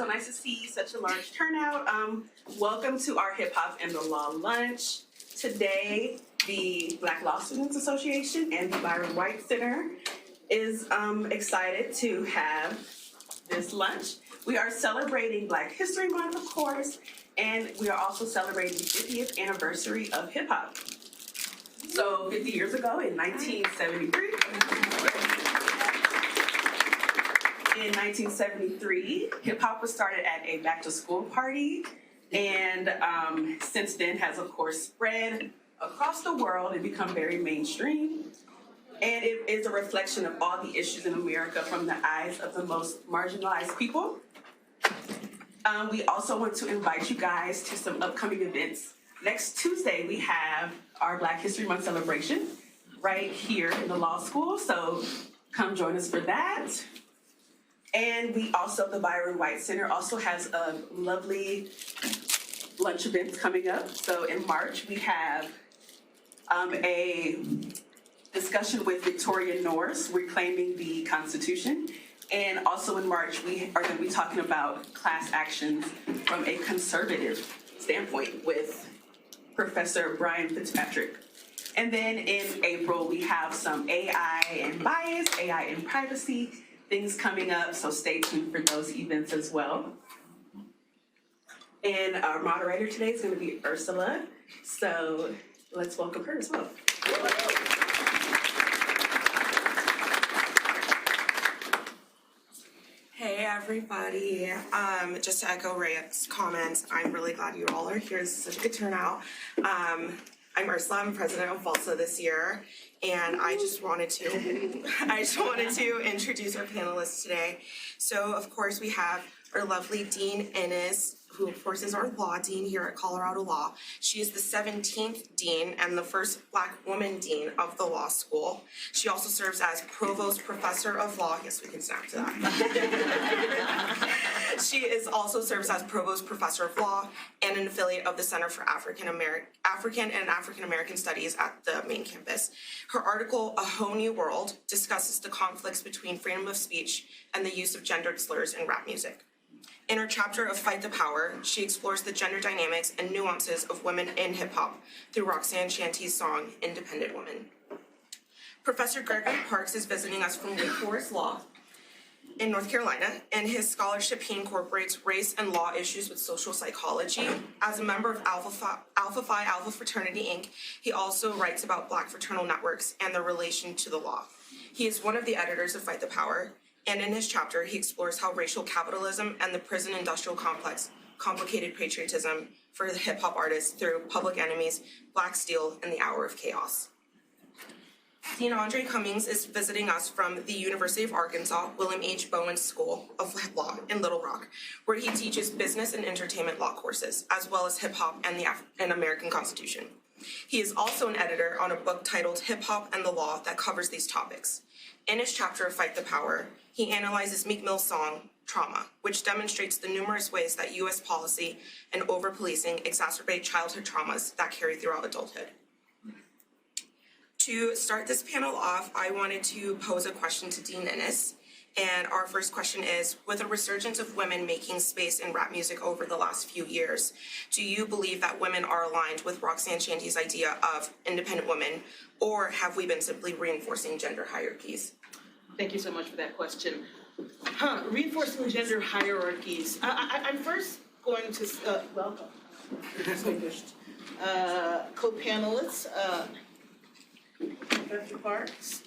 so nice to see such a large turnout. Welcome to our Hip Hop and the Law lunch. Today, the Black Law Students Association and the Byron White Center is excited to have this lunch. We are celebrating Black History Month, of course, and we are also celebrating the 50th anniversary of hip hop. So 50 years ago in 1973, hip hop was started at a back to school party, and since then has of course spread across the world and become very mainstream. And it is a reflection of all the issues in America from the eyes of the most marginalized people. We also want to invite you guys to some upcoming events. Next Tuesday, we have our Black History Month celebration right here in the law school. So come join us for that. And we also, the Byron White Center also has a lovely lunch event coming up. So in March, we have a discussion with Victoria Norris, reclaiming the Constitution. And also in March, we are going to be talking about class actions from a conservative standpoint with Professor Brian Fitzpatrick. And then in April, we have some AI and bias, AI and privacy things coming up, so stay tuned for those events as well. And our moderator today is going to be Ursula, so let's welcome her as well. Hey everybody, just to echo Ray's comments, I'm really glad you all are here. It's such a good turnout. I'm Ursula, I'm president of VALSA this year, and I just wanted to introduce our panelists today. So of course we have our lovely Dean Inniss, who of course is our law dean here at Colorado Law. She is the 17th dean and the first Black woman dean of the law school. She also serves as provost professor of law. Yes, we can snap to that. She also serves as provost professor of law and an affiliate of the Center for African and African American Studies at the main campus. Her article, A Whole New World, discusses the conflicts between freedom of speech and the use of gendered slurs in rap music. In her chapter of Fight the Power, she explores the gender dynamics and nuances of women in hip-hop through Roxanne Shanty's song, Independent Woman. Professor Gregory Parks is visiting us from Wake Forest Law in North Carolina. In his scholarship, he incorporates race and law issues with social psychology. As a member of Alpha Phi Alpha Fraternity, Inc., he also writes about Black fraternal networks and their relation to the law. He is one of the editors of Fight the Power, and in his chapter, he explores how racial capitalism and the prison industrial complex complicated patriotism for the hip-hop artists through Public Enemy's Black Steel and the Hour of Chaos. Dean André Cummings is visiting us from the University of Arkansas William H. Bowen School of Law in Little Rock, where he teaches business and entertainment law courses, as well as hip-hop and the American Constitution. He is also an editor on a book titled Hip Hop and the Law that covers these topics. In his chapter of Fight the Power, he analyzes Meek Mill's song, Trauma, which demonstrates the numerous ways that U.S. policy and over-policing exacerbate childhood traumas that carry throughout adulthood. To start this panel off, I wanted to pose a question to Dean Inniss. And our first question is, with a resurgence of women making space in rap music over the last few years, do you believe that women are aligned with Roxanne Shanty's idea of independent women, or have we been simply reinforcing gender hierarchies? Thank you so much for that question. Reinforcing gender hierarchies. I'm first going to welcome distinguished co-panelists, Professor Parks,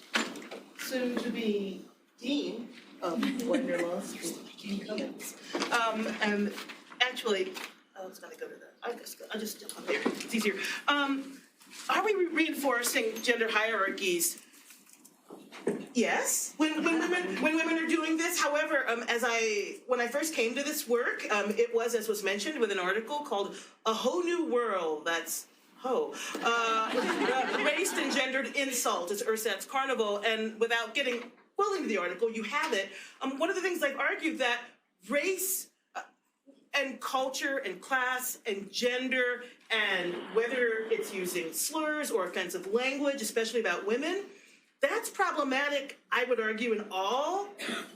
soon to be Dean of Buckner Law School, Dean Cummings. And actually, I was going to go to that. I'll just jump up there. It's easier. Are we reinforcing gender hierarchies? Yes, when women are doing this. However, when I first came to this work, it was, as was mentioned, with an article called "A Whole New World." That's race and gendered insult. It's Ursat's Carnival, and without getting well into the article, you have it. One of the things I've argued that race and culture and class and gender and whether it's using slurs or offensive language, especially about women, that's problematic, I would argue, in all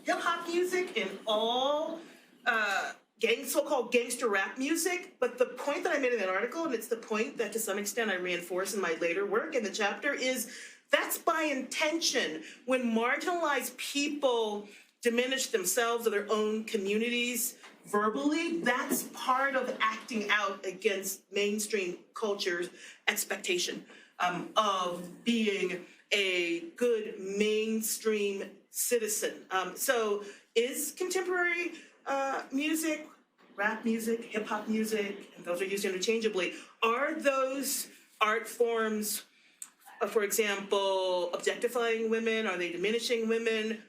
hip-hop music, in all so-called gangster rap music, but the point that I made in that article, and it's the point that to some extent I reinforce in my later work in the chapter, is that's by intention. When marginalized people diminish themselves or their own communities verbally, that's part of acting out against mainstream culture's expectation of being a good mainstream citizen. So is contemporary music, rap music, hip hop music, and those are used interchangeably, are those art forms, for example, objectifying women? Are they diminishing women?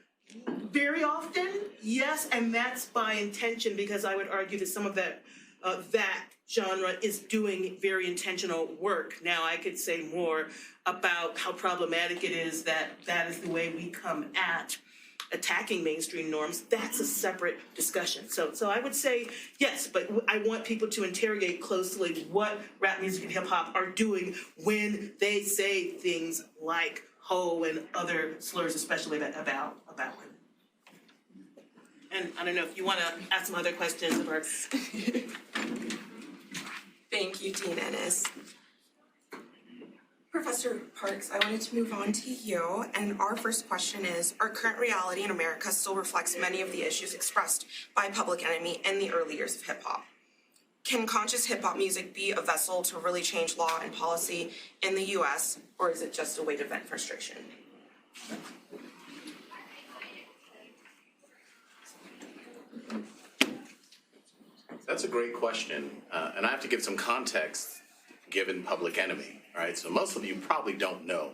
Very often, yes, and that's by intention, because I would argue that some of that genre is doing very intentional work. Now, I could say more about how problematic it is that that is the way we come at attacking mainstream norms. That's a separate discussion. So I would say yes, but I want people to interrogate closely what rap music and hip hop are doing when they say things like "ho" and other slurs, especially about women. And I don't know if you want to ask some other questions or. Thank you, Dean Inniss. Professor Parks, I wanted to move on to you, and our first question is, our current reality in America still reflects many of the issues expressed by Public Enemy in the early years of hip-hop. Can conscious hip-hop music be a vessel to really change law and policy in the US, or is it just a way to vent frustration? That's a great question, and I have to give some context given Public Enemy, right? So most of you probably don't know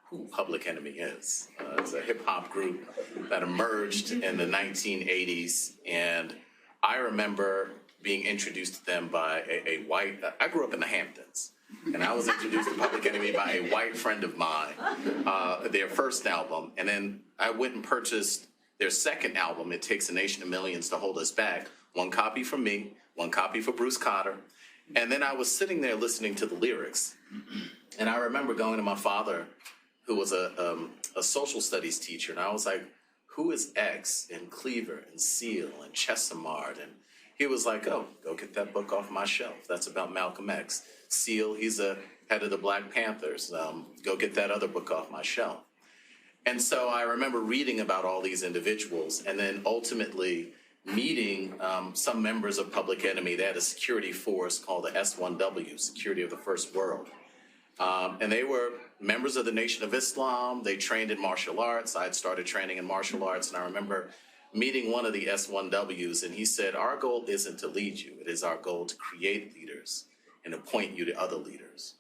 who Public Enemy is. It's a hip-hop group that emerged in the 1980s, and I remember being introduced to them by a white, I grew up in the Hamptons, and I was introduced to Public Enemy by a white friend of mine, their first album, and then I went and purchased their second album, It Takes a Nation of Millions to Hold Us Back, one copy for me, one copy for Bruce Cotter. And then I was sitting there listening to the lyrics. And I remember going to my father, who was a social studies teacher. And I was like, who is X and Cleaver and Seal and Chesimard? And he was like, oh, go get that book off my shelf. That's about Malcolm X. Seal, he's the head of the Black Panthers. Go get that other book off my shelf. And so I remember reading about all these individuals and then ultimately meeting some members of Public Enemy. They had a security force called the S1W, Security of the First World. And they were members of the Nation of Islam. They trained in martial arts. I had started training in martial arts. And I remember meeting one of the S1Ws, and he said, our goal isn't to lead you. It is our goal to create leaders and to point you to other leaders.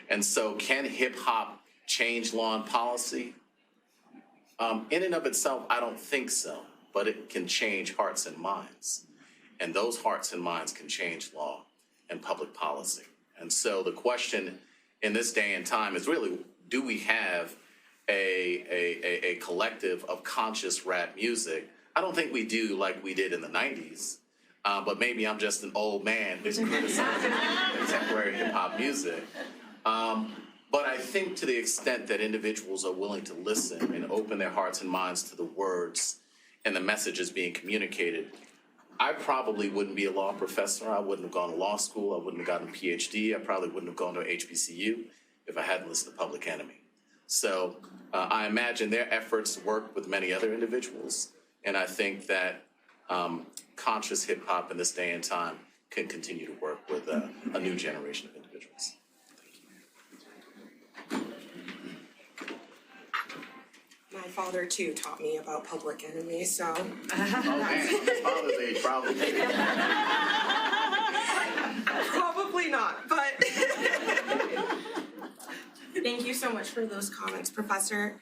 And so can hip hop change law and policy? In and of itself, I don't think so. But it can change hearts and minds. And those hearts and minds can change law and public policy. And so the question in this day and time is really, do we have a collective of conscious rap music? I don't think we do like we did in the 90s, but maybe I'm just an old man who's criticizing contemporary hip hop music. But I think to the extent that individuals are willing to listen and open their hearts and minds to the words and the messages being communicated, I probably wouldn't be a law professor. I wouldn't have gone to law school. I wouldn't have gotten a PhD. I probably wouldn't have gone to HBCU if I hadn't listened to Public Enemy. So I imagine their efforts work with many other individuals. And I think that conscious hip hop in this day and time can continue to work with a new generation of individuals. My father, too, taught me about Public Enemy, so. Oh, man, father's age, probably. Probably not, but. Thank you so much for those comments, Professor.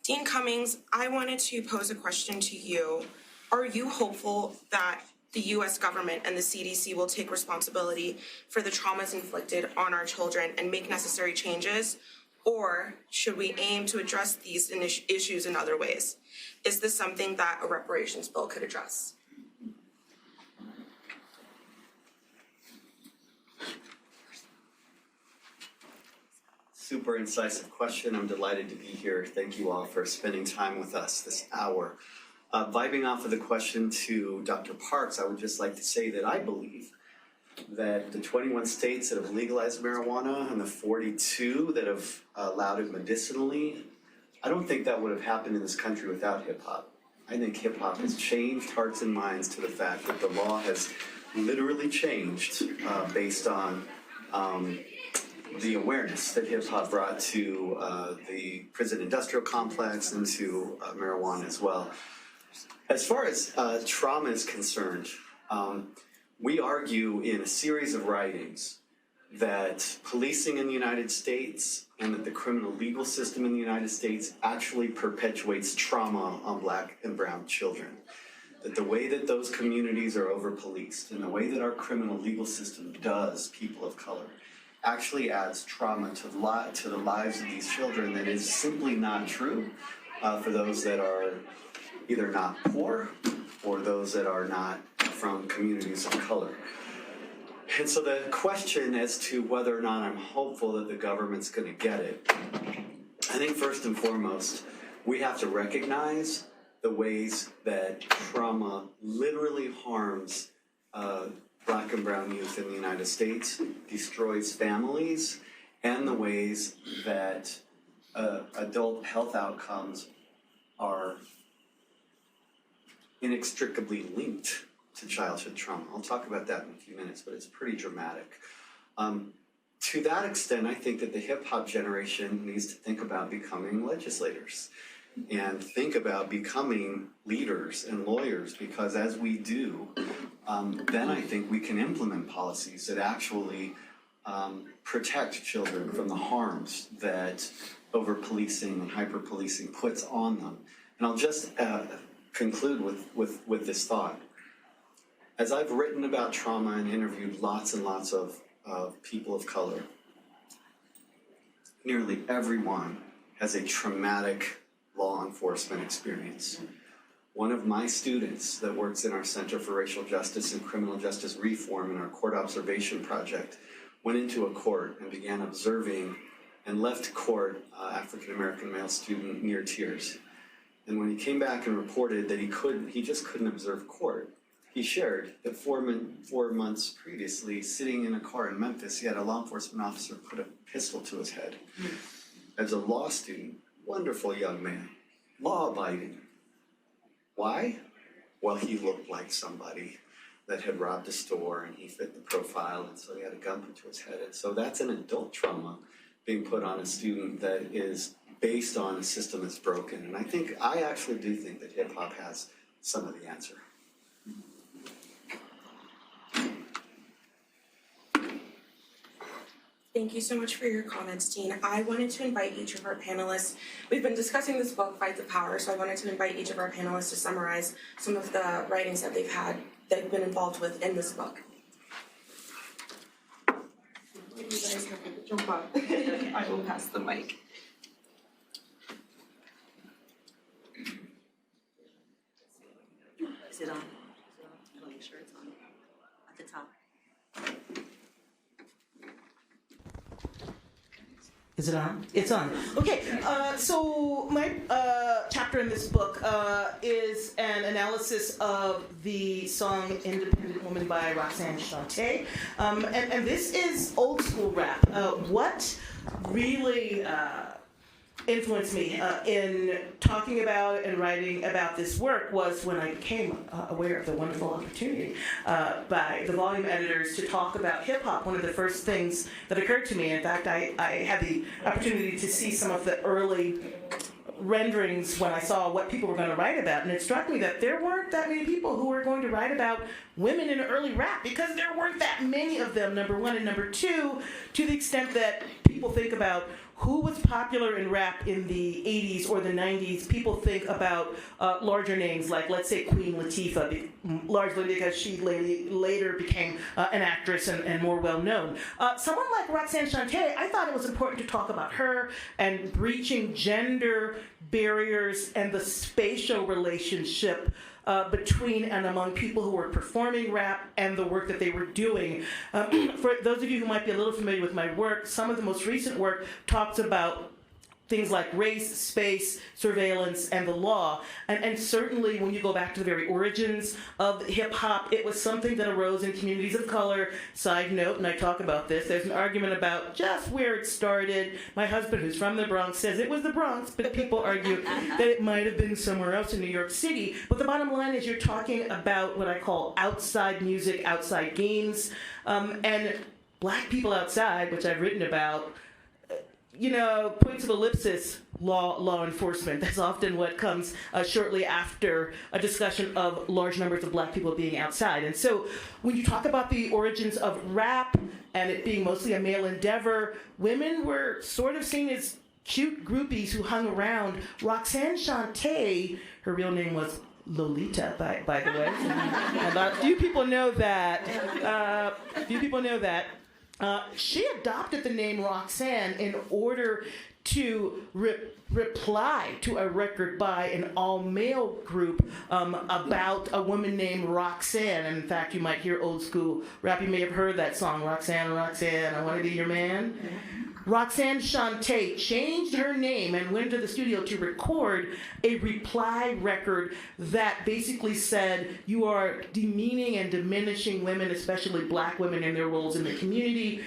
Dean Cummings, I wanted to pose a question to you. Are you hopeful that the U.S. government and the CDC will take responsibility for the traumas inflicted on our children and make necessary changes? Or should we aim to address these issues in other ways? Is this something that a reparations bill could address? Super incisive question. I'm delighted to be here. Thank you all for spending time with us this hour. Vibing off of the question to Dr. Parks, I would just like to say that I believe that the 21 states that have legalized marijuana and the 42 that have allowed it medicinally, I don't think that would have happened in this country without hip-hop. I think hip-hop has changed hearts and minds to the fact that the law has literally changed based on the awareness that hip-hop brought to the prison industrial complex and to marijuana as well. As far as trauma is concerned, we argue in a series of writings that policing in the United States and that the criminal legal system in the United States actually perpetuates trauma on Black and brown children. That the way that those communities are over-policed and the way that our criminal legal system does people of color actually adds trauma to the lives of these children that is simply not true for those that are either not poor or those that are not from communities of color. And so the question as to whether or not I'm hopeful that the government's going to get it, I think first and foremost, we have to recognize the ways that trauma literally harms Black and brown youth in the United States, destroys families, and the ways that adult health outcomes are inextricably linked to childhood trauma. I'll talk about that in a few minutes, but it's pretty dramatic. To that extent, I think that the hip-hop generation needs to think about becoming legislators and think about becoming leaders and lawyers, because as we do, then I think we can implement policies that actually protect children from the harms that over-policing and hyper-policing puts on them. And I'll just conclude with this thought. As I've written about trauma and interviewed lots and lots of people of color, nearly everyone has a traumatic law enforcement experience. One of my students that works in our Center for Racial Justice and Criminal Justice Reform in our court observation project went into a court and began observing and left court African-American male student near tears. And when he came back and reported that he just couldn't observe court, he shared that 4 months previously, sitting in a car in Memphis, he had a law enforcement officer put a pistol to his head. As a law student, wonderful young man, law-abiding. Why? Well, he looked like somebody that had robbed a store and he fit the profile, and so he had a gun put to his head. And so that's an adult trauma being put on a student that is based on a system that's broken. And I actually do think that hip-hop has some of the answer. Thank you so much for your comments, Dean. I wanted to invite each of our panelists. We've been discussing this book, Fight the Power, so I wanted to invite each of our panelists to summarize some of the writings that they've been involved with in this book. You guys have to jump up. I will pass the mic. Is it on? I want to make sure it's on at the top. Is it on? It's on. Okay, so my chapter in this book is an analysis of the song Independent Woman by Roxanne Shante. And this is old school rap. What really influenced me in talking about and writing about this work was when I became aware of the wonderful opportunity by the volume editors to talk about hip-hop. One of the first things that occurred to me, in fact, I had the opportunity to see some of the early renderings when I saw what people were going to write about, and it struck me that there weren't that many people who were going to write about women in early rap, because there weren't that many of them, number one, and number two, to the extent that people think about who was popular in rap in the 80s or the 90s, people think about larger names like, let's say, Queen Latifah, largely because she later became an actress and more well-known. Someone like Roxanne Shante, I thought it was important to talk about her and breaching gender barriers and the spatial relationship between and among people who were performing rap and the work that they were doing. For those of you who might be a little familiar with my work, some of the most recent work talks about things like race, space, surveillance, and the law. And certainly when you go back to the very origins of hip hop, it was something that arose in communities of color. Side note, and I talk about this, there's an argument about just where it started. My husband, who's from the Bronx, says it was the Bronx, but people argue that it might have been somewhere else in New York City. But the bottom line is you're talking about what I call outside music, outside games, and black people outside, which I've written about, points of ellipsis, law enforcement. That's often what comes shortly after a discussion of large numbers of black people being outside. And so when you talk about the origins of rap and it being mostly a male endeavor, women were sort of seen as cute groupies who hung around. Roxanne Shante, her real name was Lolita, by the way. And few people know that. She adopted the name Roxanne in order to reply to a record by an all-male group about a woman named Roxanne. And in fact, you might hear old school rap. You may have heard that song, Roxanne, Roxanne, I Want to Be Your Man. Roxanne Shante changed her name and went to the studio to record a reply record that basically said, you are demeaning and diminishing women, especially black women, in their roles in the community.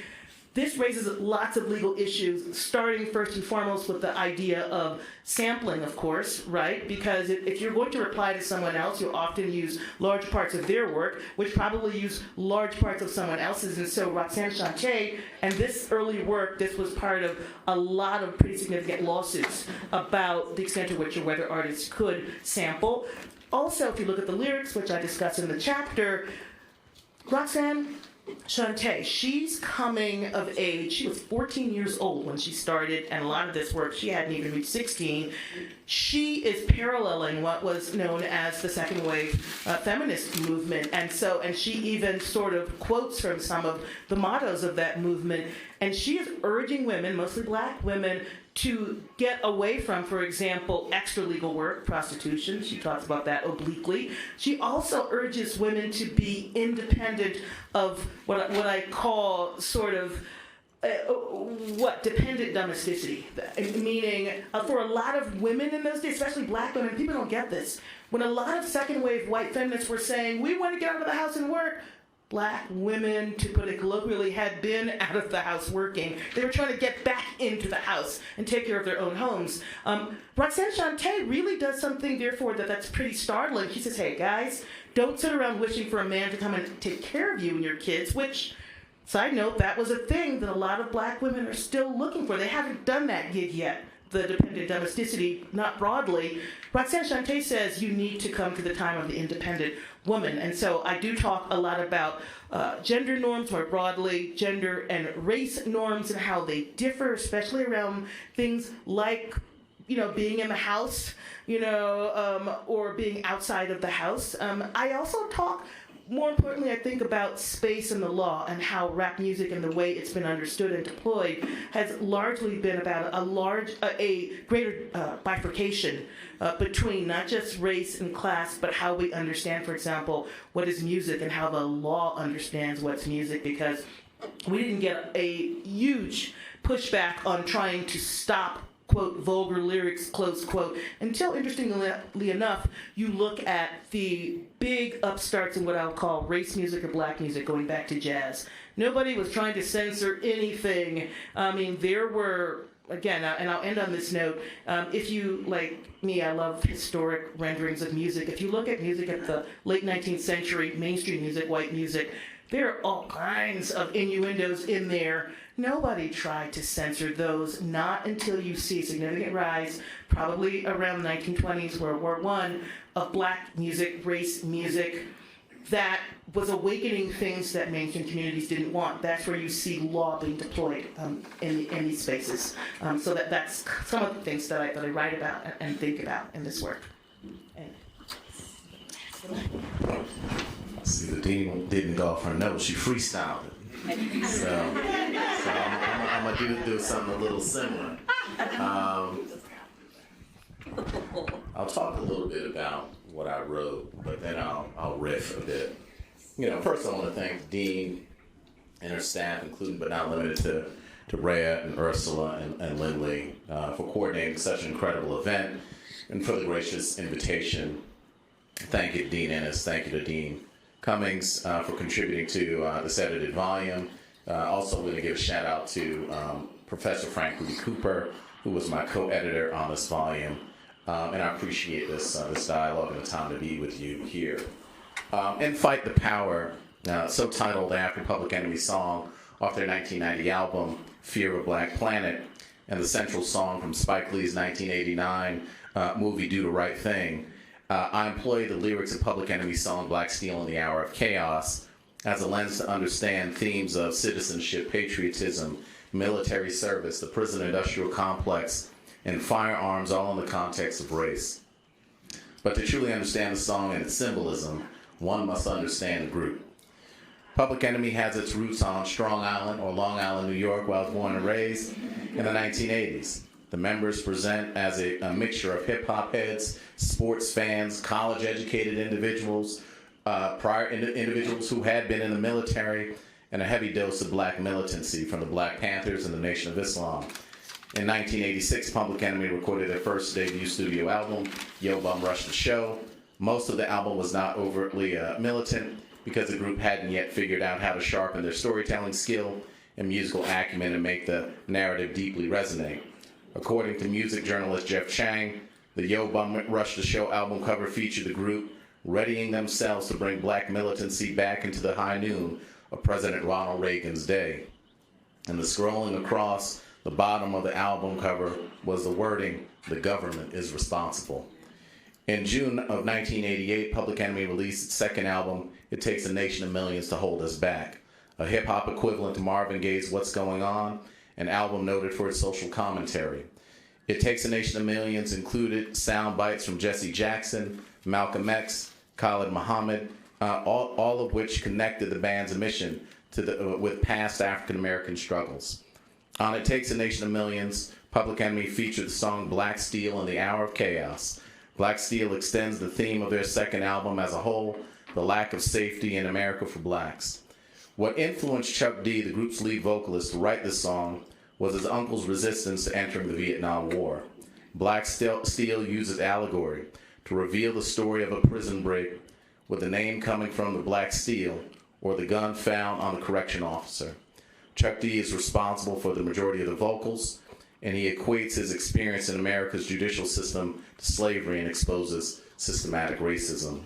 This raises lots of legal issues, starting first and foremost with the idea of sampling, of course, right? Because if you're going to reply to someone else, you'll often use large parts of their work, which probably use large parts of someone else's. And so Roxanne Shante and this early work, this was part of a lot of pretty significant lawsuits about the extent to which or whether artists could sample. Also, if you look at the lyrics, which I discuss in the chapter, Roxanne Shante, she's coming of age. She was 14 years old when she started, and a lot of this work, she hadn't even reached 16. She is paralleling what was known as the second wave feminist movement, and she even sort of quotes from some of the mottos of that movement, and she is urging women, mostly black women, to get away from, for example, extra-legal work, prostitution. She talks about that obliquely. She also urges women to be independent of what I call sort of dependent domesticity. Meaning, for a lot of women in those days, especially black women, people don't get this. When a lot of second-wave white feminists were saying, we want to get out of the house and work, black women, to put it colloquially, had been out of the house working. They were trying to get back into the house and take care of their own homes. Roxanne Shante really does something, therefore, that's pretty startling. She says, hey, guys, don't sit around wishing for a man to come and take care of you and your kids, which, side note, that was a thing that a lot of black women are still looking for. They haven't done that gig yet, the dependent domesticity, not broadly. Roxanne Shante says you need to come to the time of the independent woman. And so I do talk a lot about gender norms more broadly, gender and race norms and how they differ, especially around things like, being in the house, or being outside of the house. I also talk, more importantly, I think about space and the law and how rap music and the way it's been understood and deployed has largely been about a greater bifurcation between not just race and class, but how we understand, for example, what is music and how the law understands what's music, because we didn't get a huge pushback on trying to stop, quote, vulgar lyrics, close quote, until, interestingly enough, you look at the big upstarts in what I'll call race music or black music, going back to jazz. Nobody was trying to censor anything. I mean, there were, again, and I'll end on this note, if you, like me, I love historic renderings of music. If you look at music at the late 19th century, mainstream music, white music, there are all kinds of innuendos in there. Nobody tried to censor those, not until you see a significant rise, probably around the 1920s, World War I, of black music, race music, that was awakening things that mainstream communities didn't want. That's where you see law being deployed in these spaces. So that's some of the things that I write about and think about in this work. See, the dean didn't go off her notes, she freestyled it. So I'm gonna do something a little similar. I'll talk a little bit about what I wrote, but then I'll riff a bit. First I want to thank the dean and her staff, including but not limited to to Rhea and Ursula and Lindley for coordinating such an incredible event and for the gracious invitation. Thank you to Dean Inniss. Thank you to Dean Cummings for contributing to this edited volume. Also, I'm going to give a shout out to Professor Frank Rudy Cooper, who was my co-editor on this volume. And I appreciate this dialogue and the time to be with you here. In Fight the Power, so titled after Public Enemy's song off their 1990 album, Fear of a Black Planet, and the central song from Spike Lee's 1989 movie Do the Right Thing, I employ the lyrics of Public Enemy's song Black Steel in the Hour of Chaos as a lens to understand themes of citizenship, patriotism, military service, the prison-industrial complex, and firearms, all in the context of race. But to truly understand the song and its symbolism, one must understand the group. Public Enemy has its roots on Strong Island or Long Island, New York, where I was born and raised in the 1980s. The members present as a mixture of hip-hop heads, sports fans, college-educated individuals, individuals who had been in the military, and a heavy dose of black militancy from the Black Panthers and the Nation of Islam. In 1986, Public Enemy recorded their first debut studio album, Yo Bum Rush the Show. Most of the album was not overtly militant because the group hadn't yet figured out how to sharpen their storytelling skill and musical acumen and make the narrative deeply resonate. According to music journalist Jeff Chang, the Yo Bum Rush the Show album cover featured the group readying themselves to bring black militancy back into the high noon of President Ronald Reagan's day. And the scrolling across the bottom of the album cover was the wording, "The government is responsible." In June of 1988, Public Enemy released its second album, It Takes a Nation of Millions to Hold Us Back, a hip-hop equivalent to Marvin Gaye's What's Going On, an album noted for its social commentary. It Takes a Nation of Millions included sound bites from Jesse Jackson, Malcolm X, Khalid Muhammad, all of which connected the band's mission with past African-American struggles. On It Takes a Nation of Millions, Public Enemy featured the song Black Steel in the Hour of Chaos. Black Steel extends the theme of their second album as a whole, the lack of safety in America for blacks. What influenced Chuck D, the group's lead vocalist, to write this song was his uncle's resistance to entering the Vietnam War. Black Steel uses allegory to reveal the story of a prison break with the name coming from the black steel or the gun found on the correction officer. Chuck D is responsible for the majority of the vocals, and he equates his experience in America's judicial system to slavery and exposes systematic racism.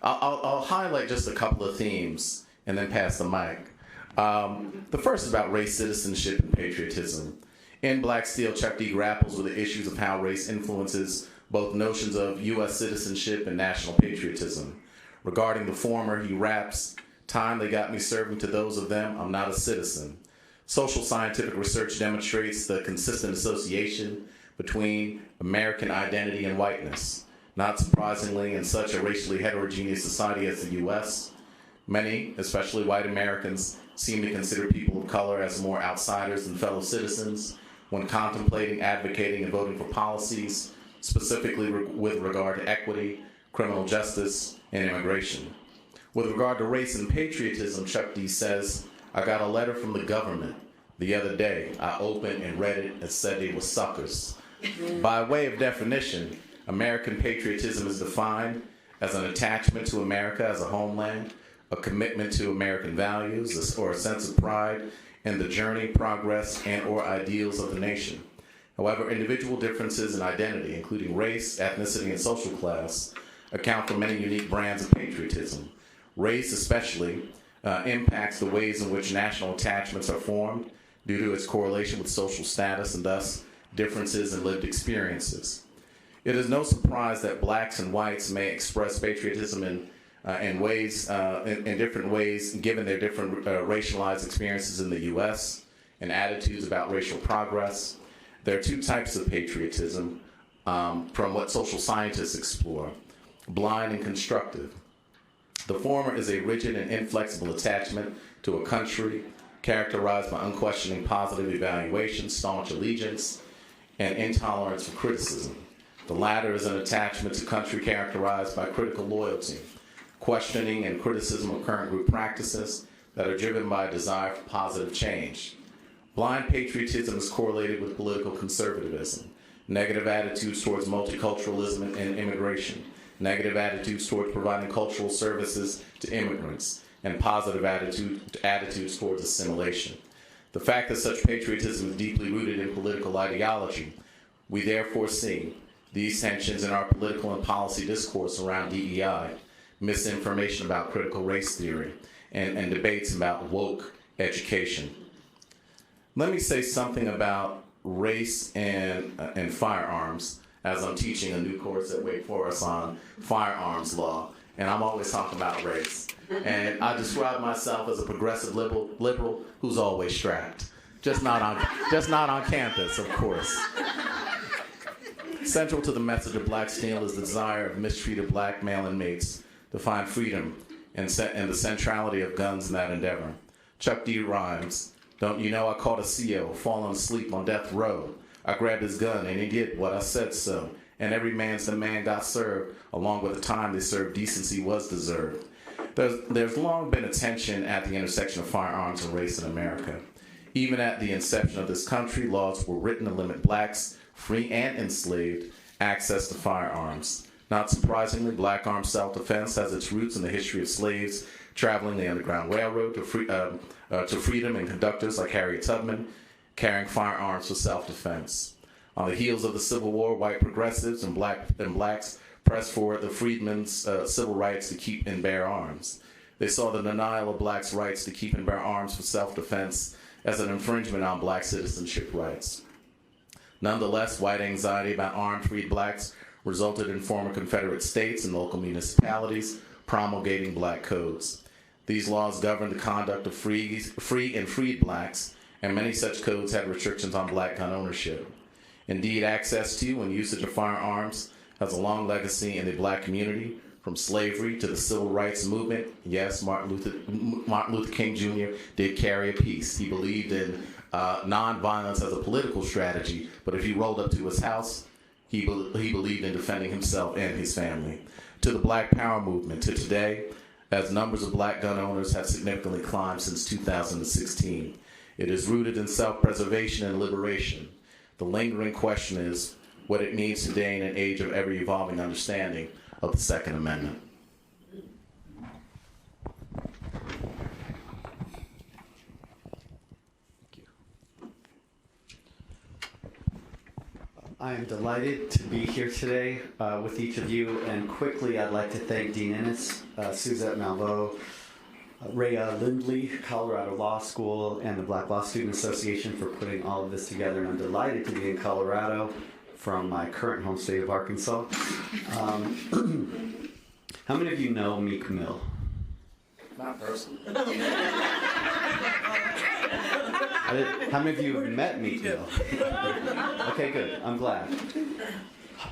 I'll highlight just a couple of themes and then pass the mic. The first is about race, citizenship, and patriotism. In Black Steel, Chuck D grapples with the issues of how race influences both notions of U.S. citizenship and national patriotism. Regarding the former, he raps, "Time they got me serving to those of them, I'm not a citizen." Social scientific research demonstrates the consistent association between American identity and whiteness. Not surprisingly, in such a racially heterogeneous society as the U.S., many, especially white Americans, seem to consider people of color as more outsiders than fellow citizens when contemplating, advocating, and voting for policies, specifically with regard to equity, criminal justice, and immigration. With regard to race and patriotism, Chuck D says, "I got a letter from the government the other day. I opened and read it and said they were suckers." By way of definition, American patriotism is defined as an attachment to America as a homeland, a commitment to American values, or a sense of pride in the journey, progress, and or ideals of the nation. However, individual differences in identity, including race, ethnicity, and social class, account for many unique brands of patriotism. Race especially impacts the ways in which national attachments are formed due to its correlation with social status and thus differences in lived experiences. It is no surprise that blacks and whites may express patriotism in different ways given their different racialized experiences in the U.S. and attitudes about racial progress. There are two types of patriotism from what social scientists explore: blind and constructive. The former is a rigid and inflexible attachment to a country characterized by unquestioning positive evaluation, staunch allegiance, and intolerance for criticism. The latter is an attachment to country characterized by critical loyalty, questioning and criticism of current group practices that are driven by a desire for positive change. Blind patriotism is correlated with political conservatism, negative attitudes towards multiculturalism and immigration, negative attitudes towards providing cultural services to immigrants, and positive attitudes towards assimilation. The fact that such patriotism is deeply rooted in political ideology, we therefore see these tensions in our political and policy discourse around DEI, misinformation about critical race theory, and debates about woke education. Let me say something about race and firearms, as I'm teaching a new course at Wake Forest on firearms law, and I'm always talking about race. And I describe myself as a progressive liberal who's always strapped, just not on campus, of course. Central to the message of Black Steel is the desire of mistreated Black male inmates to find freedom and the centrality of guns in that endeavor. Chuck D. rhymes, "Don't you know I caught a CO falling asleep on death row? I grabbed his gun and he did what I said so. And every man's the man got served, along with the time they served, decency was deserved." There's long been a tension at the intersection of firearms and race in America. Even at the inception of this country, laws were written to limit Blacks, free and enslaved, access to firearms. Not surprisingly, Black armed self-defense has its roots in the history of slaves traveling the Underground Railroad to freedom, and conductors like Harriet Tubman carrying firearms for self-defense. On the heels of the Civil War, white progressives and blacks pressed for the freedmen's civil rights to keep and bear arms. They saw the denial of blacks' rights to keep and bear arms for self-defense as an infringement on Black citizenship rights. Nonetheless, white anxiety about armed freed Blacks resulted in former Confederate states and local municipalities promulgating Black codes. These laws governed the conduct of free and freed Blacks, and many such codes had restrictions on Black gun ownership. Indeed, access to and usage of firearms has a long legacy in the Black community, from slavery to the civil rights movement. Yes, Martin Luther King Jr. did carry a piece. He believed in nonviolence as a political strategy, but if you rolled up to his house, he believed in defending himself and his family. To the Black Power movement, to today, as numbers of Black gun owners have significantly climbed since 2016. It is rooted in self-preservation and liberation. The lingering question is what it means today in an age of ever-evolving understanding of the Second Amendment. I am delighted to be here today with each of you, and quickly I'd like to thank Dean Inniss, Suzette Malveaux, Rhea Lindley, Colorado Law School, and the Black Law Student Association for putting all of this together, and I'm delighted to be in Colorado from my current home state of Arkansas. How many of you know Meek Mill? Not personally. How many of you have met Meek Mill? Okay, good. I'm glad.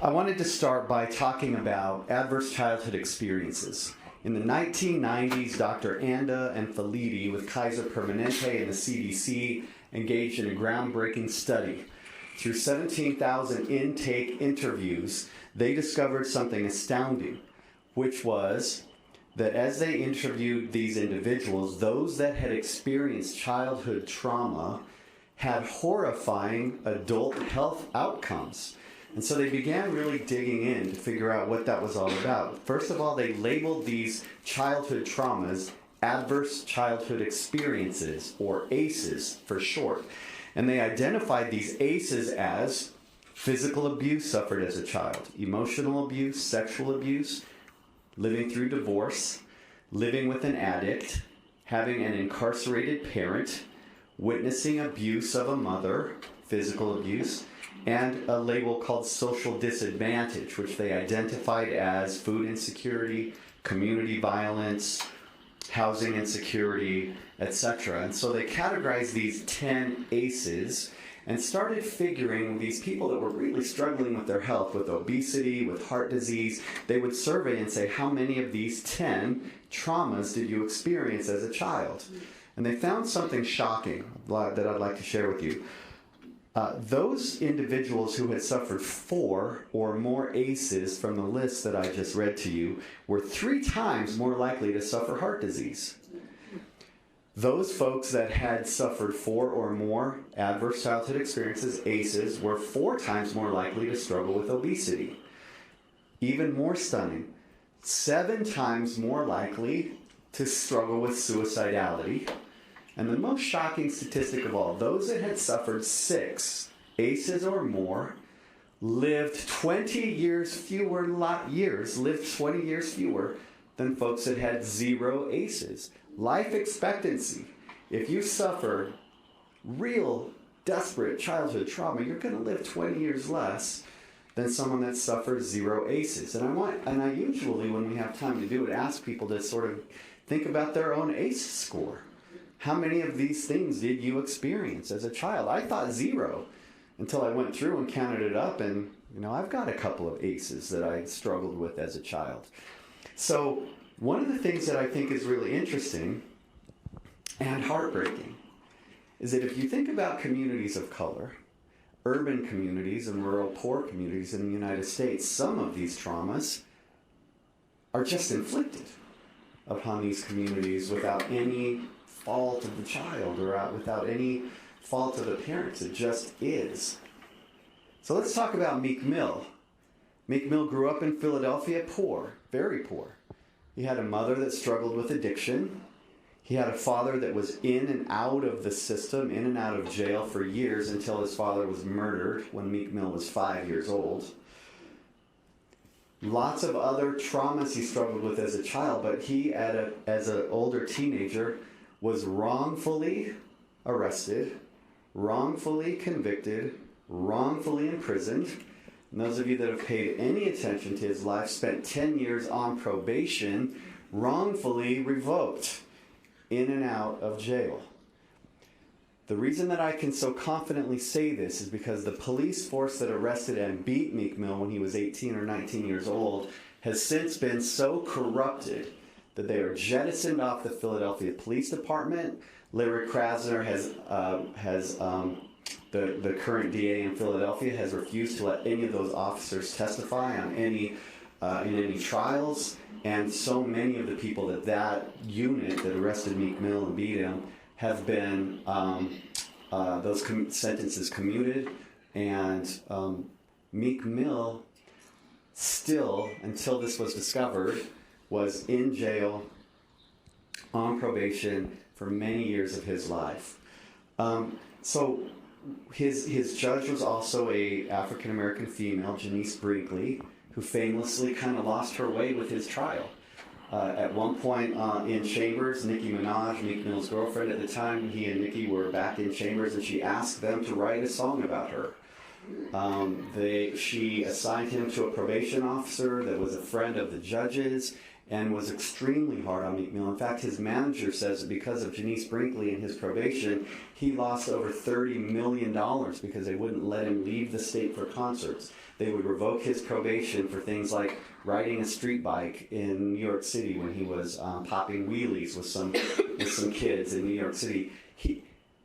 I wanted to start by talking about adverse childhood experiences. In the 1990s, Dr. Anda and Filiti with Kaiser Permanente and the CDC engaged in a groundbreaking study. Through 17,000 intake interviews, they discovered something astounding, which was that as they interviewed these individuals, those that had experienced childhood trauma had horrifying adult health outcomes. And so they began really digging in to figure out what that was all about. First of all, they labeled these childhood traumas adverse childhood experiences, or ACEs for short. And they identified these ACEs as physical abuse suffered as a child, emotional abuse, sexual abuse, living through divorce, living with an addict, having an incarcerated parent, witnessing abuse of a mother, physical abuse, and a label called social disadvantage, which they identified as food insecurity, community violence, housing insecurity, etc. And so they categorized these 10 ACEs and started figuring these people that were really struggling with their health, with obesity, with heart disease. They would survey and say, how many of these 10 traumas did you experience as a child? And they found something shocking that I'd like to share with you. Those individuals who had suffered 4 or more ACEs from the list that I just read to you were 3 times more likely to suffer heart disease. Those folks that had suffered 4 or more adverse childhood experiences, ACEs, were 4 times more likely to struggle with obesity. Even more stunning, 7 times more likely to struggle with suicidality. And the most shocking statistic of all, those that had suffered 6 ACEs or more lived 20 years fewer than folks that had 0 ACEs. Life expectancy, if you suffer real desperate childhood trauma, you're going to live 20 years less than someone that suffers 0 ACEs. And I usually, when we have time to do it, ask people to sort of think about their own ACE score. How many of these things did you experience as a child? I thought 0 until I went through and counted it up, and I've got a couple of ACEs that I struggled with as a child. So one of the things that I think is really interesting and heartbreaking is that if you think about communities of color, urban communities and rural poor communities in the United States, some of these traumas are just inflicted upon these communities without any fault of the child or without any fault of the parents. It just is. So let's talk about Meek Mill. Meek Mill grew up in Philadelphia poor, very poor. He had a mother that struggled with addiction. He had a father that was in and out of the system, in and out of jail for years until his father was murdered when Meek Mill was 5 years old. Lots of other traumas he struggled with as a child, but he, as an older teenager, was wrongfully arrested, wrongfully convicted, wrongfully imprisoned. And those of you that have paid any attention to his life spent 10 years on probation, wrongfully revoked, in and out of jail. The reason that I can so confidently say this is because the police force that arrested and beat Meek Mill when he was 18 or 19 years old has since been so corrupted that they are jettisoned off the Philadelphia Police Department. Larry Krasner the current DA in Philadelphia, has refused to let any of those officers testify on in any trials. And so many of the people that unit that arrested Meek Mill and beat him have been those sentences commuted. And Meek Mill still, until this was discovered, was in jail on probation for many years of his life. So his judge was also a African American female, Janice Brinkley, who famously kind of lost her way with his trial. At one point in chambers, Nicki Minaj, Meek Mill's girlfriend at the time, he and Nicki were back in chambers, and she asked them to write a song about her. She assigned him to a probation officer that was a friend of the judge's and was extremely hard on Meek Mill. In fact, his manager says that because of Janice Brinkley and his probation, he lost over $30 million because they wouldn't let him leave the state for concerts. They would revoke his probation for things like riding a street bike in New York City when he was popping wheelies with some kids in New York City.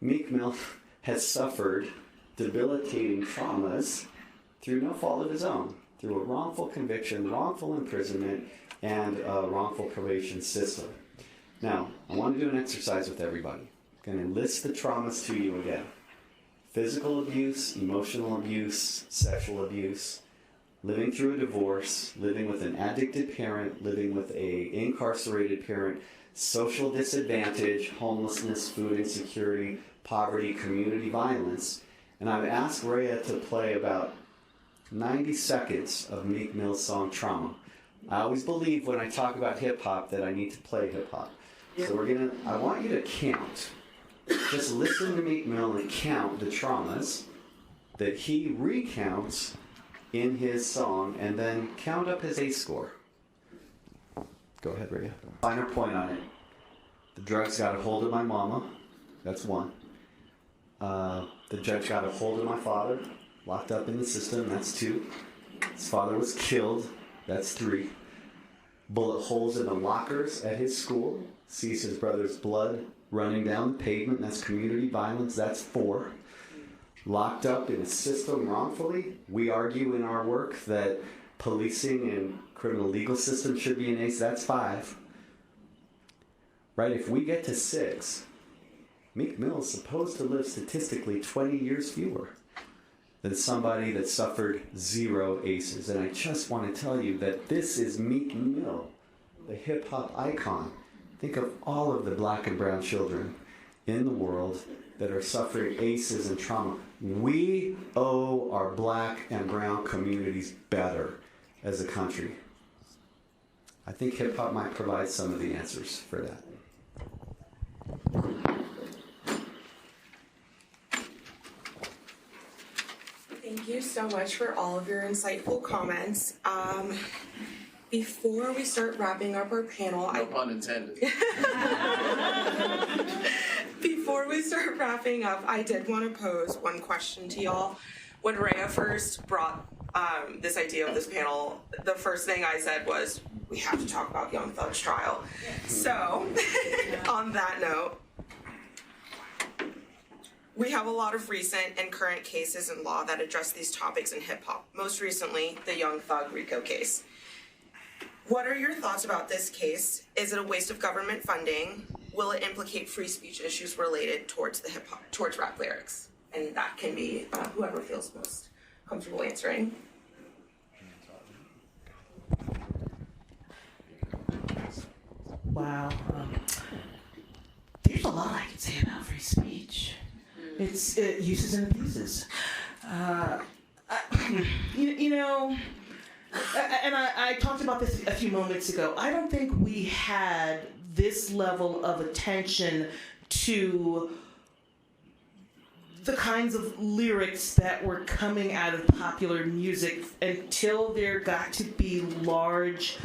Meek Mill has suffered debilitating traumas through no fault of his own, through a wrongful conviction, wrongful imprisonment, and a wrongful probation system. Now, I want to do an exercise with everybody. I'm going to list the traumas to you again. Physical abuse, emotional abuse, sexual abuse, living through a divorce, living with an addicted parent, living with an incarcerated parent, social disadvantage, homelessness, food insecurity, poverty, community violence. And I've asked Rhea to play about 90 seconds of Meek Mill's song Trauma. I always believe when I talk about hip-hop that I need to play hip-hop. So I want you to count. Just listen to Meek Mill and count the traumas that he recounts in his song, and then count up his ACE score. Go ahead, Rhea. Finer point on it. The drugs got a hold of my mama. That's 1. The judge got a hold of my father, locked up in the system. That's 2. His father was killed. That's 3. Bullet holes in the lockers at his school. Sees his brother's blood running down the pavement. That's community violence. That's 4. Locked up in a system wrongfully. We argue in our work that policing and criminal legal system should be an ACE. That's 5. Right? If we get to 6, Meek Mill's supposed to live statistically 20 years fewer than somebody that suffered 0 ACEs. And I just want to tell you that this is Meek Mill, the hip-hop icon. Think of all of the black and brown children in the world that are suffering ACEs and trauma. We owe our black and brown communities better as a country. I think hip-hop might provide some of the answers for that. Thank you so much for all of your insightful comments. Before we start wrapping up our panel, No pun intended. Before we start wrapping up, I did want to pose one question to y'all. When Rhea first brought this idea of this panel, the first thing I said was, we have to talk about Young Thug's trial. So, on that note, we have a lot of recent and current cases in law that address these topics in hip-hop. Most recently, the Young Thug RICO case. What are your thoughts about this case? Is it a waste of government funding? Will it implicate free speech issues related towards the hip-hop, towards rap lyrics? And that can be whoever feels most comfortable answering. Wow. There's a lot I can say about free speech. It's uses and abuses. You know, and I talked about this a few moments ago. I don't think we had this level of attention to the kinds of lyrics that were coming out of popular music until there got to be large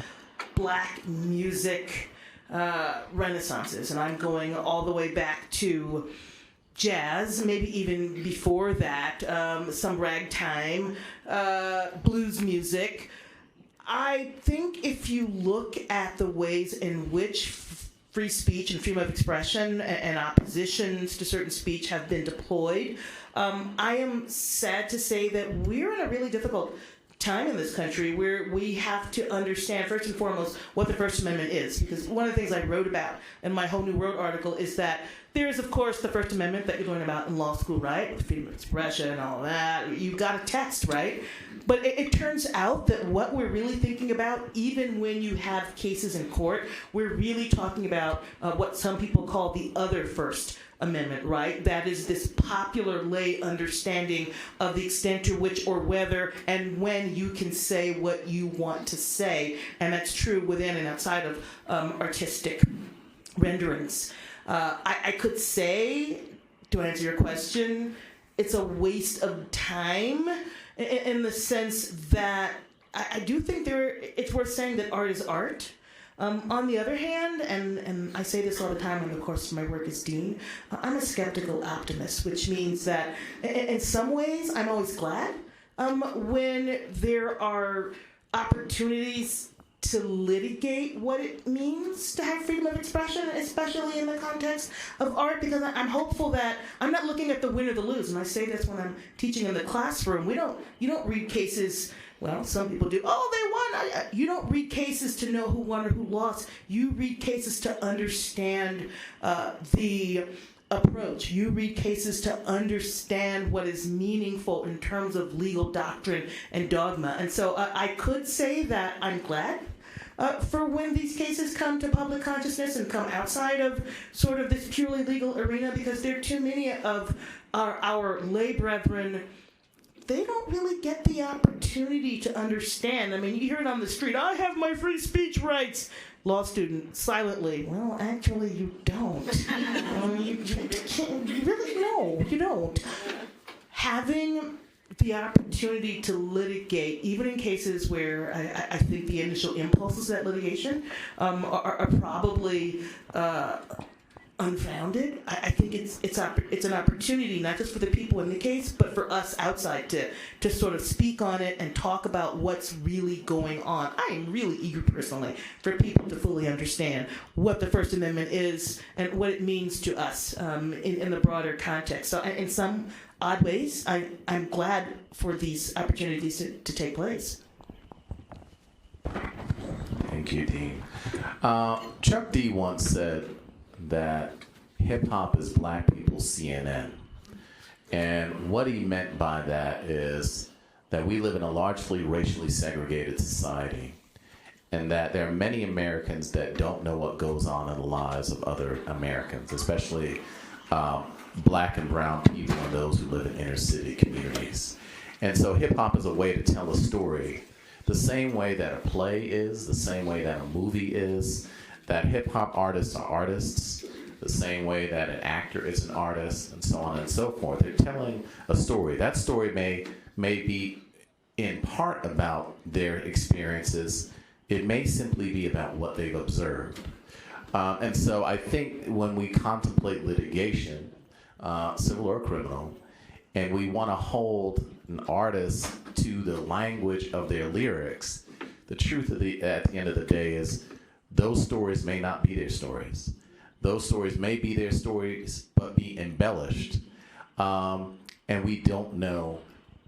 black music renaissances. And I'm going all the way back to jazz, maybe even before that, some ragtime, blues music. I think if you look at the ways in which free speech and freedom of expression and oppositions to certain speech have been deployed, I am sad to say that we're in a really difficult time in this country where we have to understand, first and foremost, what the First Amendment is. Because one of the things I wrote about in my Whole New World article is that there is, of course, the First Amendment that you learn about in law school, right? With freedom of expression and all that. You've got a text, right? But it turns out that what we're really thinking about, even when you have cases in court, we're really talking about what some people call the other First Amendment, right? That is this popular lay understanding of the extent to which or whether and when you can say what you want to say. And that's true within and outside of artistic renderings. I could say, to answer your question, it's a waste of time in the sense that I do think it's worth saying that art is art. On the other hand, and I say this all the time in the course of my work as dean, I'm a skeptical optimist, which means that in some ways I'm always glad when there are opportunities to litigate what it means to have freedom of expression, especially in the context of art, because I'm hopeful that I'm not looking at the win or the lose, and I say this when I'm teaching in the classroom. You don't read cases. Well, some people do. Oh, they won. You don't read cases to know who won or who lost. You read cases to understand the approach. You read cases to understand what is meaningful in terms of legal doctrine and dogma. And so I could say that I'm glad for when these cases come to public consciousness and come outside of sort of this purely legal arena, because there are too many of our lay brethren. They don't really get the opportunity to understand. I mean, you hear it on the street, I have my free speech rights. Law student, silently, well, actually, you don't. You really, no, you don't. Having the opportunity to litigate, even in cases where I think the initial impulses of that litigation are probably unfounded. I think it's an opportunity not just for the people in the case, but for us outside to sort of speak on it and talk about what's really going on. I am really eager personally for people to fully understand what the First Amendment is and what it means to us in the broader context. So in some odd ways, I'm glad for these opportunities to take place. Thank you, Dean. Chuck D once said that hip hop is black people's CNN. And what he meant by that is that we live in a largely racially segregated society, and that there are many Americans that don't know what goes on in the lives of other Americans, especially black and brown people and those who live in inner city communities. And so hip hop is a way to tell a story the same way that a play is, the same way that a movie is, that hip hop artists are artists, the same way that an actor is an artist, and so on and so forth. They're telling a story. That story may be in part about their experiences. It may simply be about what they've observed. And so I think when we contemplate litigation, civil or criminal, and we want to hold an artist to the language of their lyrics, the truth at the end of the day is those stories may not be their stories. Those stories may be their stories, but be embellished. And we don't know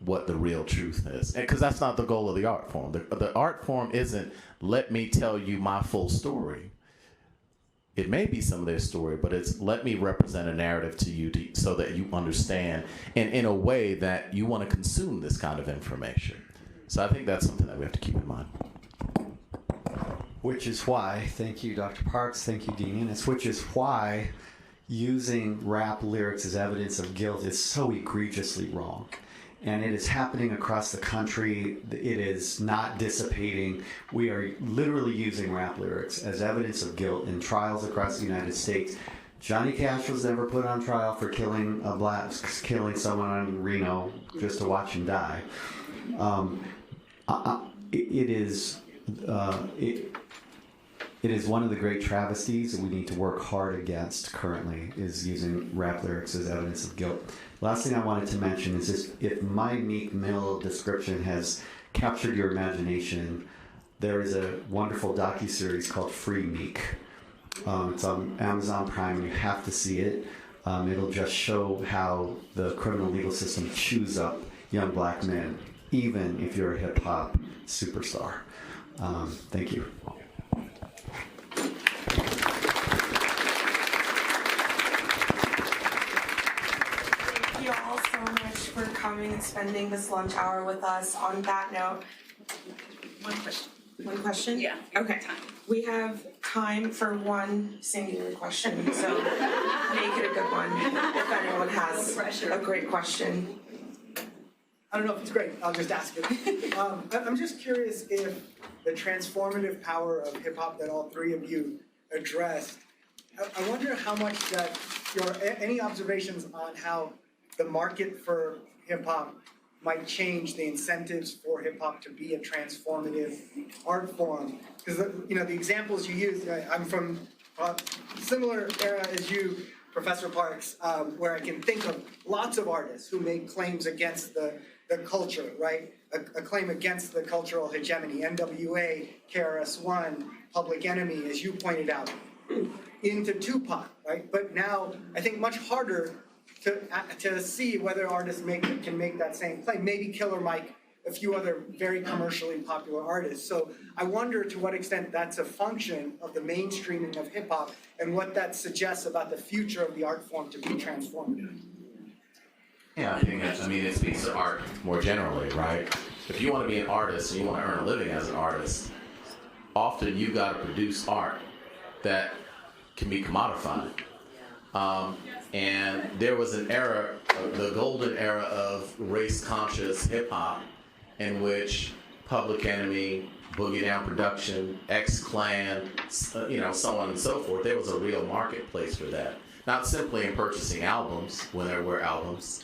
what the real truth is. Because that's not the goal of the art form. The art form isn't, let me tell you my full story. It may be some of their story, but it's let me represent a narrative to you so that you understand, and in a way that you want to consume this kind of information. So I think that's something that we have to keep in mind. Which is why, thank you, Dr. Parks, thank you, Dean Inniss, which is why using rap lyrics as evidence of guilt is so egregiously wrong. And it is happening across the country. It is not dissipating. We are literally using rap lyrics as evidence of guilt in trials across the United States. Johnny Cash was never put on trial for killing someone in Reno just to watch him die. It is one of the great travesties that we need to work hard against currently, is using rap lyrics as evidence of guilt. Last thing I wanted to mention is this: if my Meek Mill description has captured your imagination, there is a wonderful docuseries called Free Meek. It's on Amazon Prime, and you have to see it. It'll just show how the criminal legal system chews up young black men, even if you're a hip-hop superstar. Thank you. Thank you all so much for coming and spending this lunch hour with us. On that note, One question. one question? Yeah. Okay. Time. We have time for one singular question, so make it a good one if anyone has No pressure. a great question. I don't know if it's great, I'll just ask it. I'm just curious if the transformative power of hip hop that all three of you addressed, I wonder how much that any observations on how the market for hip hop might change the incentives for hip hop to be a transformative art form. Because the examples you use, I'm from a similar era as you, Professor Parks, where I can think of lots of artists who made claims against the culture, right? A claim against the cultural hegemony. NWA, KRS-One, Public Enemy, as you pointed out, into Tupac, right? But now I think much harder to see whether artists can make that same claim. Maybe Killer Mike, a few other very commercially popular artists. So I wonder to what extent that's a function of the mainstreaming of hip hop and what that suggests about the future of the art form to be transformative. Yeah, I think it speaks to art more generally, right? If you want to be an artist and you want to earn a living as an artist, often you've got to produce art that can be commodified. And there was an era, the golden era of race-conscious hip-hop, in which Public Enemy, Boogie Down Production, X-Clan, so on and so forth. There was a real marketplace for that. Not simply in purchasing albums when there were albums,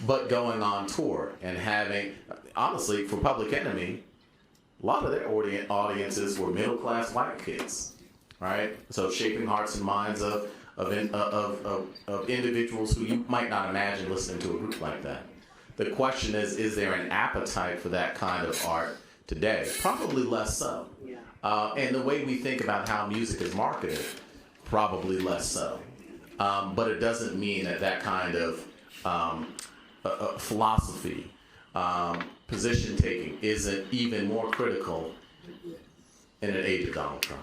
but going on tour and having, honestly, for Public Enemy, a lot of their audiences were middle-class white kids, right? So shaping hearts and minds of individuals who you might not imagine listening to a group like that. The question is there an appetite for that kind of art today? Probably less so. And the way we think about how music is marketed, probably less so. But it doesn't mean that kind of philosophy, position taking isn't even more critical in an age of Donald Trump.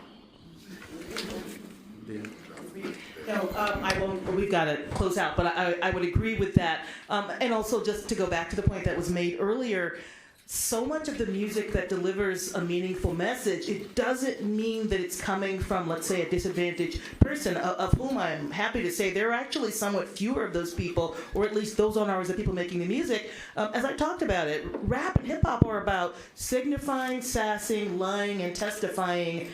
No, I won't. We've got to close out, but I would agree with that. And also, just to go back to the point that was made earlier, so much of the music that delivers a meaningful message, it doesn't mean that it's coming from, let's say, a disadvantaged person, of whom I'm happy to say there are actually somewhat fewer of those people, or at least those owners of people making the music. As I talked about it, rap and hip hop are about signifying, sassing, lying, and testifying.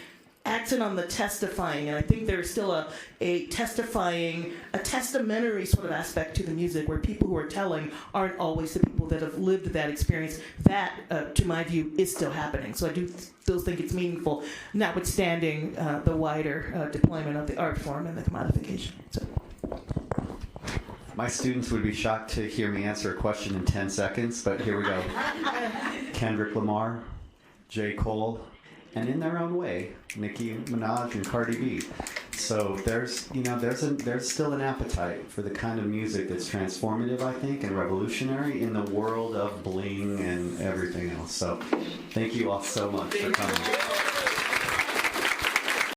Accent on the testifying, and I think there's still a testamentary sort of aspect to the music where people who are telling aren't always the people that have lived that experience. That, to my view, is still happening. So I do still think it's meaningful, notwithstanding the wider deployment of the art form and the commodification. So. My students would be shocked to hear me answer a question in 10 seconds, but here we go. Kendrick Lamar, J. Cole, and in their own way, Nicki Minaj and Cardi B. So there's still an appetite for the kind of music that's transformative, I think, and revolutionary in the world of bling and everything else. So thank you all so much for coming.